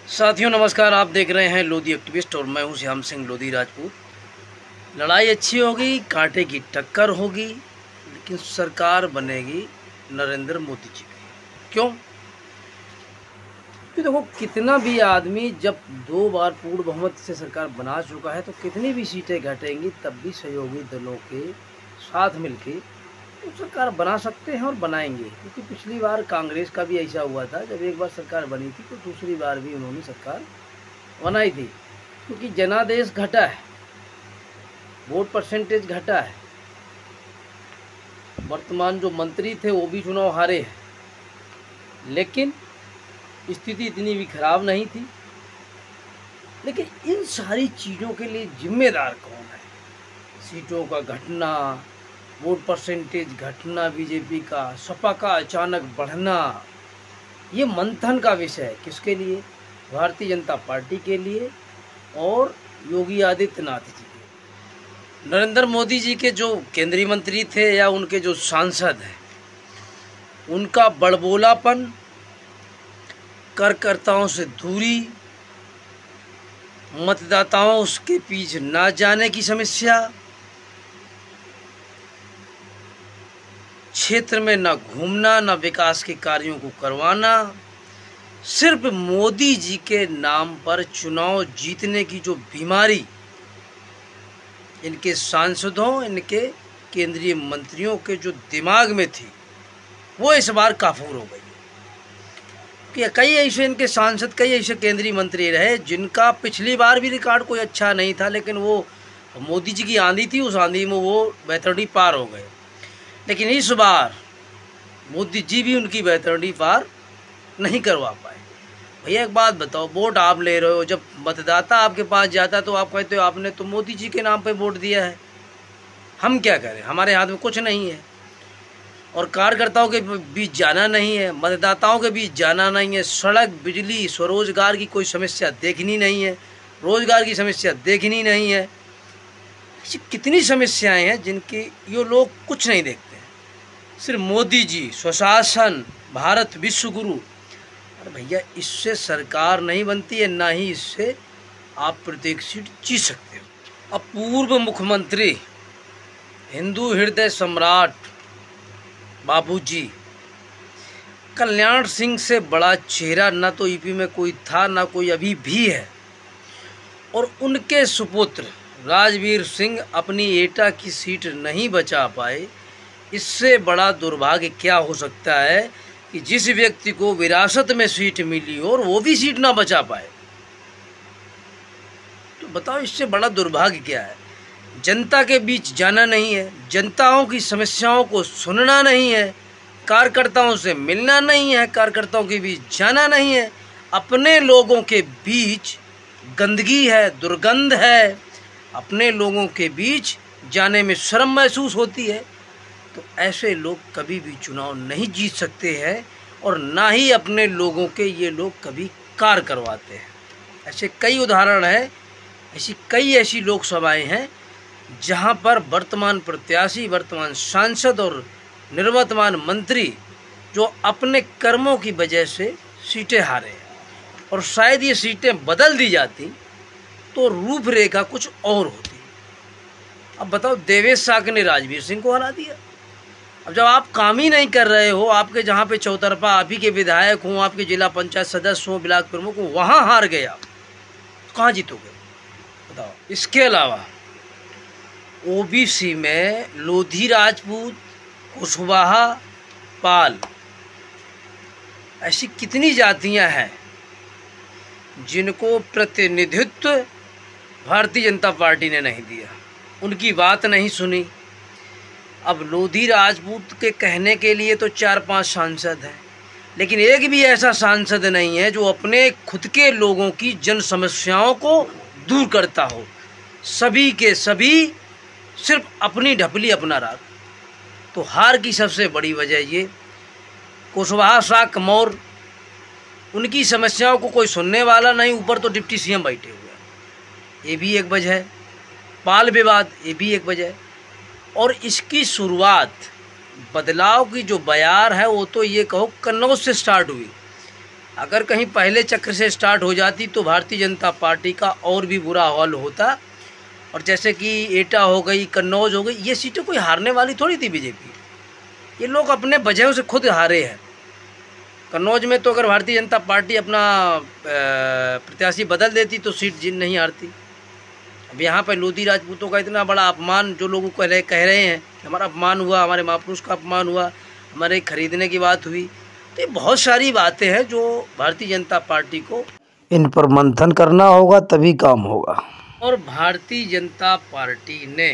साथियों नमस्कार। आप देख रहे हैं लोधी एक्टिविस्ट और मैं हूं श्याम सिंह लोधी राजपूत। लड़ाई अच्छी होगी, कांटे की टक्कर होगी, लेकिन सरकार बनेगी नरेंद्र मोदी जी की। क्यों? कि देखो, कितना भी आदमी जब 2 बार पूर्ण बहुमत से सरकार बना चुका है तो कितनी भी सीटें घटेंगी तब भी सहयोगी दलों के साथ मिलकर तो सरकार बना सकते हैं और बनाएंगे। क्योंकि पिछली बार कांग्रेस का भी ऐसा हुआ था, जब एक बार सरकार बनी थी तो दूसरी बार भी उन्होंने सरकार बनाई थी। क्योंकि जनादेश घटा है, वोट परसेंटेज घटा है, वर्तमान जो मंत्री थे वो भी चुनाव हारे हैं, लेकिन स्थिति इतनी भी खराब नहीं थी। लेकिन इन सारी चीज़ों के लिए जिम्मेदार कौन है? सीटों का घटना, वोट परसेंटेज घटना, बीजेपी का, सपा का अचानक बढ़ना, ये मंथन का विषय है। किसके लिए? भारतीय जनता पार्टी के लिए और योगी आदित्यनाथ जी के। नरेंद्र मोदी जी के जो केंद्रीय मंत्री थे या उनके जो सांसद हैं, उनका बड़बोलापन, कार्यकर्ताओं से दूरी, मतदाताओं के बीच ना जाने की समस्या, क्षेत्र में न घूमना, न विकास के कार्यों को करवाना, सिर्फ मोदी जी के नाम पर चुनाव जीतने की जो बीमारी इनके सांसदों, इनके केंद्रीय मंत्रियों के जो दिमाग में थी, वो इस बार काफूर हो गई। कि कई ऐसे इनके सांसद, कई ऐसे केंद्रीय मंत्री रहे जिनका पिछली बार भी रिकॉर्ड कोई अच्छा नहीं था, लेकिन वो मोदी जी की आंधी थी, उस आंधी में वो बैतरणी पार हो गए। लेकिन इस बार मोदी जी भी उनकी बैतरणी पार नहीं करवा पाए। भैया एक बात बताओ, वोट आप ले रहे हो, जब मतदाता आपके पास जाता है तो आप कहते हो आपने तो मोदी जी के नाम पे वोट दिया है, हम क्या करें, हमारे हाथ में कुछ नहीं है। और कार्यकर्ताओं के बीच जाना नहीं है, मतदाताओं के बीच जाना नहीं है, सड़क, बिजली, स्वरोजगार की कोई समस्या देखनी नहीं है, रोजगार की समस्या देखनी नहीं है। ऐसी कितनी समस्याएं हैं जिनकी ये लोग कुछ नहीं देखते। सिर्फ मोदी जी, स्वशासन, भारत विश्व गुरु। अरे भैया, इससे सरकार नहीं बनती है, ना ही इससे आप प्रत्येक सीट जीत सकते हो। अब पूर्व मुख्यमंत्री, हिंदू हृदय सम्राट बाबूजी कल्याण सिंह से बड़ा चेहरा ना तो यूपी में कोई था, ना कोई अभी भी है। और उनके सुपुत्र राजवीर सिंह अपनी एटा की सीट नहीं बचा पाए। इससे बड़ा दुर्भाग्य क्या हो सकता है कि जिस व्यक्ति को विरासत में सीट मिली हो और वो भी सीट ना बचा पाए। तो बताओ, इससे बड़ा दुर्भाग्य क्या है? जनता के बीच जाना नहीं है, जनताओं की समस्याओं को सुनना नहीं है, कार्यकर्ताओं से मिलना नहीं है, कार्यकर्ताओं के बीच जाना नहीं है, अपने लोगों के बीच गंदगी है, दुर्गंध है, अपने लोगों के बीच जाने में शर्म महसूस होती है। तो ऐसे लोग कभी भी चुनाव नहीं जीत सकते हैं और ना ही अपने लोगों के ये लोग कभी कार्य करवाते हैं। ऐसे कई उदाहरण हैं, ऐसी लोकसभाएं हैं जहां पर वर्तमान प्रत्याशी, वर्तमान सांसद और निर्वर्तमान मंत्री जो अपने कर्मों की वजह से सीटें हारे हैं। और शायद ये सीटें बदल दी जाती तो रूपरेखा कुछ और होती। अब बताओ, देवेश साक ने राजवीर सिंह को हरा दिया। अब जब आप काम ही नहीं कर रहे हो, आपके जहाँ पे चौतरफा आप ही के विधायक हों, आपके जिला पंचायत सदस्य हों, ब्लॉक प्रमुख हों, वहाँ हार गए आप, तो कहाँ जीतोगे बताओ? इसके अलावा ओबीसी में लोधी राजपूत, कुशवाहा, पाल, ऐसी कितनी जातियां हैं जिनको प्रतिनिधित्व भारतीय जनता पार्टी ने नहीं दिया, उनकी बात नहीं सुनी। अब लोधी राजपूत के कहने के लिए तो 4-5 सांसद हैं, लेकिन एक भी ऐसा सांसद नहीं है जो अपने खुद के लोगों की जन समस्याओं को दूर करता हो। सभी के सभी सिर्फ अपनी ढपली, अपना राग। तो हार की सबसे बड़ी वजह ये, कुशवाहा, साक, मौर्य, उनकी समस्याओं को कोई सुनने वाला नहीं, ऊपर तो डिप्टी सीएम बैठे हुए हैं, ये भी एक वजह है। पाल विवाद, ये भी एक वजह है। और इसकी शुरुआत, बदलाव की जो बयार है, वो तो ये कहो कन्नौज से स्टार्ट हुई। अगर कहीं पहले चक्र से स्टार्ट हो जाती तो भारतीय जनता पार्टी का और भी बुरा हाल होता। और जैसे कि एटा हो गई, कन्नौज हो गई, ये सीटें कोई हारने वाली थोड़ी थी बीजेपी। ये लोग अपने वजहों से खुद हारे हैं। कन्नौज में तो अगर भारतीय जनता पार्टी अपना प्रत्याशी बदल देती तो सीट जिन नहीं हारती। अब यहाँ पर लोधी राजपूतों का इतना बड़ा अपमान जो लोगों को कह रहे हैं कि हमारा अपमान हुआ, हमारे महापुरुष का अपमान हुआ, हमारे खरीदने की बात हुई, तो ये बहुत सारी बातें हैं जो भारतीय जनता पार्टी को इन पर मंथन करना होगा, तभी काम होगा। और भारतीय जनता पार्टी ने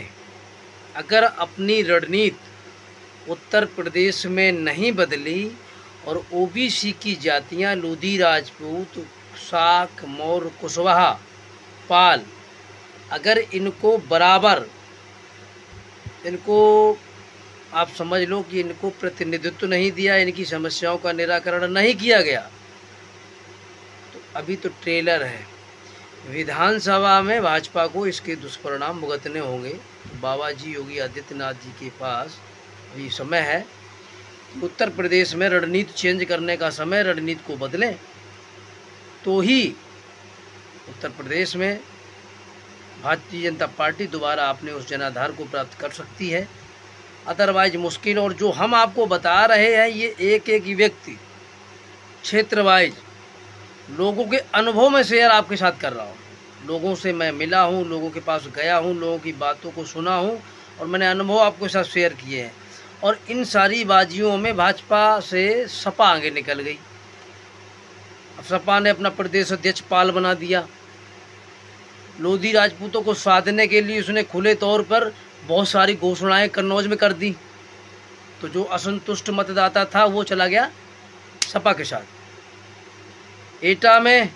अगर अपनी रणनीति उत्तर प्रदेश में नहीं बदली और ओबीसी की जातियां लोधी राजपूत, साक, मौर्य, कुशवाहा, पाल, अगर इनको बराबर, इनको आप समझ लो कि इनको प्रतिनिधित्व नहीं दिया, इनकी समस्याओं का निराकरण नहीं किया गया, तो अभी तो ट्रेलर है। विधानसभा में भाजपा को इसके दुष्परिणाम भुगतने होंगे। तो बाबा जी योगी आदित्यनाथ जी के पास अभी समय है कि उत्तर प्रदेश में रणनीति चेंज करने का समय, रणनीति को बदलें, तो ही उत्तर प्रदेश में भारतीय जनता पार्टी दोबारा अपने उस जनाधार को प्राप्त कर सकती है। अदरवाइज मुश्किल। और जो हम आपको बता रहे हैं ये एक एक व्यक्ति क्षेत्र वाइज लोगों के अनुभव में शेयर आपके साथ कर रहा हूँ। लोगों से मैं मिला हूँ, लोगों के पास गया हूँ, लोगों की बातों को सुना हूँ और मैंने अनुभव आपके साथ शेयर किए हैं। और इन सारी बाजियों में भाजपा से सपा आगे निकल गई। अब सपा ने अपना प्रदेश अध्यक्ष पाल बना दिया। लोधी राजपूतों को साधने के लिए उसने खुले तौर पर बहुत सारी घोषणाएं कन्नौज में कर दी। तो जो असंतुष्ट मतदाता था वो चला गया सपा के साथ। एटा में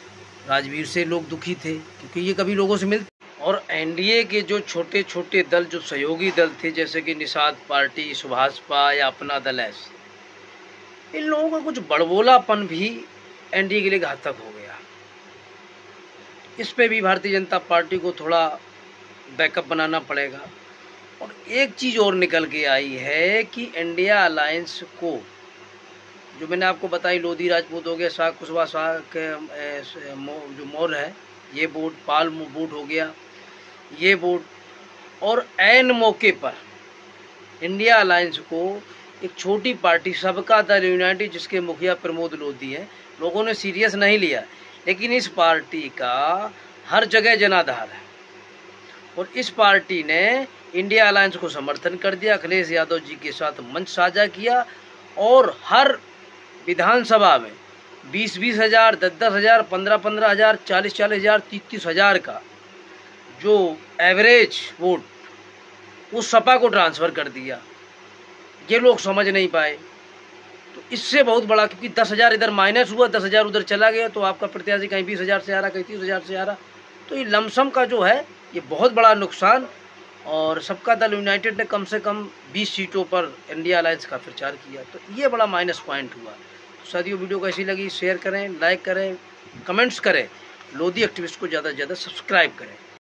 राजवीर से लोग दुखी थे क्योंकि ये कभी लोगों से मिलते। और एनडीए के जो छोटे छोटे दल, जो सहयोगी दल थे, जैसे कि निषाद पार्टी, सुभाषपा या अपना दल है, इन लोगों का कुछ बड़बोलापन भी एनडीए के लिए घातक हो गया। इस पे भी भारतीय जनता पार्टी को थोड़ा बैकअप बनाना पड़ेगा। और एक चीज़ और निकल के आई है कि इंडिया अलायंस को, जो मैंने आपको बताई, लोधी राजपूत हो गया, साक कुशवाहा, साक जो मौर्य है, ये वोट, पाल वोट हो गया, ये वोट, और ऐन मौके पर इंडिया अलायंस को एक छोटी पार्टी सबका दल यूनाइटेड, जिसके मुखिया प्रमोद लोधी हैं, लोगों ने सीरियस नहीं लिया। लेकिन इस पार्टी का हर जगह जनाधार है और इस पार्टी ने इंडिया अलायंस को समर्थन कर दिया, अखिलेश यादव जी के साथ मंच साझा किया और हर विधानसभा में 20-20 हज़ार, 10-10 हज़ार, 15-15 हज़ार, 40-40 हज़ार, 30-30 हज़ार का जो एवरेज वोट उस सपा को ट्रांसफ़र कर दिया। ये लोग समझ नहीं पाए। तो इससे बहुत बड़ा, क्योंकि 10 हज़ार इधर माइनस हुआ, 10 हज़ार उधर चला गया, तो आपका प्रत्याशी कहीं 20 हज़ार से आ रहा, कहीं 30 हज़ार से आ रहा, तो ये लमसम का जो है ये बहुत बड़ा नुकसान। और सबका दल यूनाइटेड ने कम से कम 20 सीटों पर इंडिया अलायंस का प्रचार किया, तो ये बड़ा माइनस पॉइंट हुआ। तो साथियों, वीडियो कैसी लगी शेयर करें, लाइक करें, कमेंट्स करें, लोधी एक्टिविस्ट को ज़्यादा से ज़्यादा सब्सक्राइब करें।